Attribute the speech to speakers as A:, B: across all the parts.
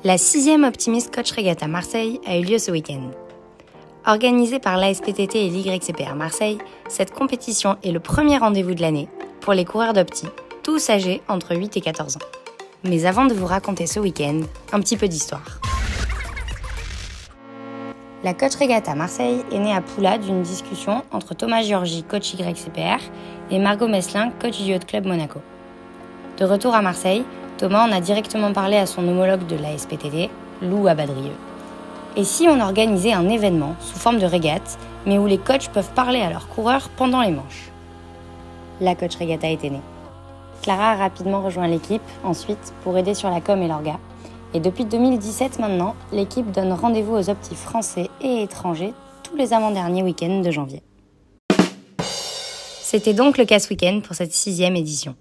A: La 6e Optimist Coach Regatta Marseille a eu lieu ce week-end. Organisée par l'ASPTT et l'YCPR Marseille, cette compétition est le premier rendez-vous de l'année pour les coureurs d'Opti, tous âgés entre 8 et 14 ans. Mais avant de vous raconter ce week-end, un petit peu d'histoire. La Coach Regatta Marseille est née à Poula d'une discussion entre Thomas Giorgi, coach YCPR, et Margot Meslin, coach du Yacht Club Monaco. De retour à Marseille, Thomas en a directement parlé à son homologue de l'ASPTT, Lou Abadrieux. Et si on organisait un événement sous forme de régate, mais où les coachs peuvent parler à leurs coureurs pendant les manches? La Coach Regatta était née. Clara a rapidement rejoint l'équipe, ensuite, pour aider sur la com et l'orga. Et depuis 2017 maintenant, l'équipe donne rendez-vous aux optis français et étrangers tous les avant-derniers week-ends de janvier. C'était donc le cas ce week-end pour cette 6e édition.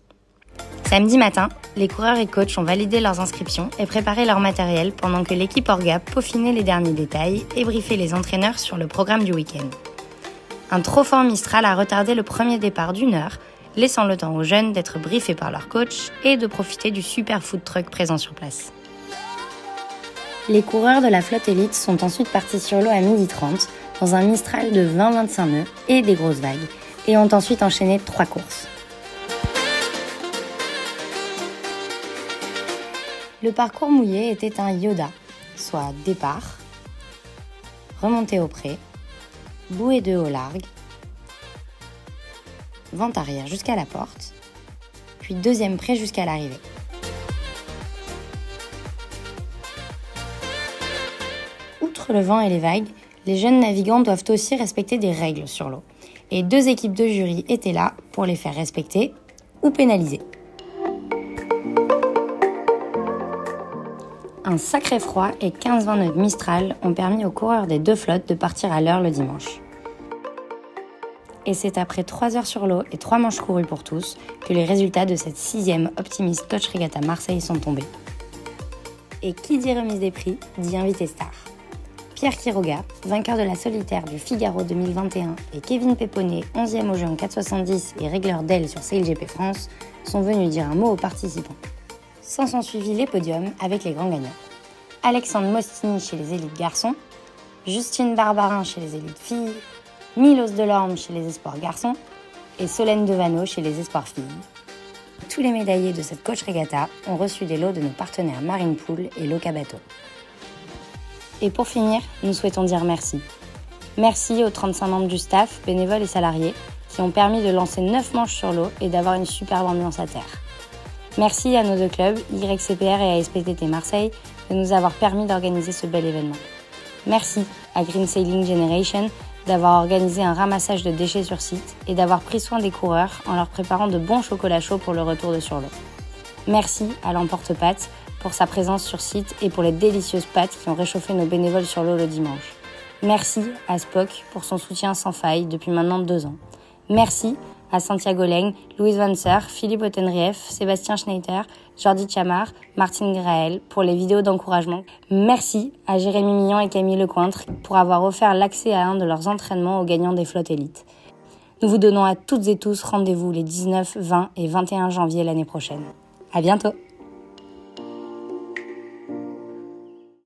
A: Samedi matin, les coureurs et coachs ont validé leurs inscriptions et préparé leur matériel pendant que l'équipe orga peaufinait les derniers détails et briefait les entraîneurs sur le programme du week-end. Un trop fort Mistral a retardé le premier départ d'1 heure, laissant le temps aux jeunes d'être briefés par leur coach et de profiter du super food truck présent sur place. Les coureurs de la flotte élite sont ensuite partis sur l'eau à 12h30 dans un Mistral de 20-25 nœuds et des grosses vagues et ont ensuite enchaîné 3 courses. Le parcours mouillé était un Yoda, soit départ, remontée au pré, bouée 2 au largue, vente arrière jusqu'à la porte, puis deuxième pré jusqu'à l'arrivée. Outre le vent et les vagues, les jeunes navigants doivent aussi respecter des règles sur l'eau. Et 2 équipes de jury étaient là pour les faire respecter ou pénaliser. Un sacré froid et 15-20 nœuds de Mistral ont permis aux coureurs des 2 flottes de partir à l'heure le dimanche. Et c'est après 3 heures sur l'eau et 3 manches courues pour tous que les résultats de cette 6e Optimist Coach Regatta Marseille sont tombés. Et qui dit remise des prix, dit invité star. Pierre Quiroga, vainqueur de la solitaire du Figaro 2021, et Kevin Péponnet, 11e au jeu en 4,70 et régleur d'aile sur CLGP France, sont venus dire un mot aux participants. S'en sont suivis les podiums avec les grands gagnants. Alexandre Mostini chez les élites garçons, Justine Barbarin chez les élites filles, Milos Delorme chez les espoirs garçons et Solène Devano chez les espoirs filles. Tous les médaillés de cette Coach Regatta ont reçu des lots de nos partenaires Marine Pool et Loca Bateau. Et pour finir, nous souhaitons dire merci. Merci aux 35 membres du staff, bénévoles et salariés, qui ont permis de lancer 9 manches sur l'eau et d'avoir une superbe ambiance à terre. Merci à nos 2 clubs, YCPR et ASPTT Marseille, de nous avoir permis d'organiser ce bel événement. Merci à Green Sailing Generation d'avoir organisé un ramassage de déchets sur site et d'avoir pris soin des coureurs en leur préparant de bons chocolats chauds pour le retour de sur l'eau. Merci à l'Emporte-Pâtes pour sa présence sur site et pour les délicieuses pâtes qui ont réchauffé nos bénévoles sur l'eau le dimanche. Merci à Spock pour son soutien sans faille depuis maintenant 2 ans. Merci à Santiago Leng, Louise Vanser, Philippe Ottenrief, Sébastien Schneider, Jordi Chamar, Martine Graël pour les vidéos d'encouragement. Merci à Jérémy Mignon et Camille Lecointre pour avoir offert l'accès à un de leurs entraînements aux gagnants des flottes élites. Nous vous donnons à toutes et tous rendez-vous les 19, 20 et 21 janvier l'année prochaine. À bientôt!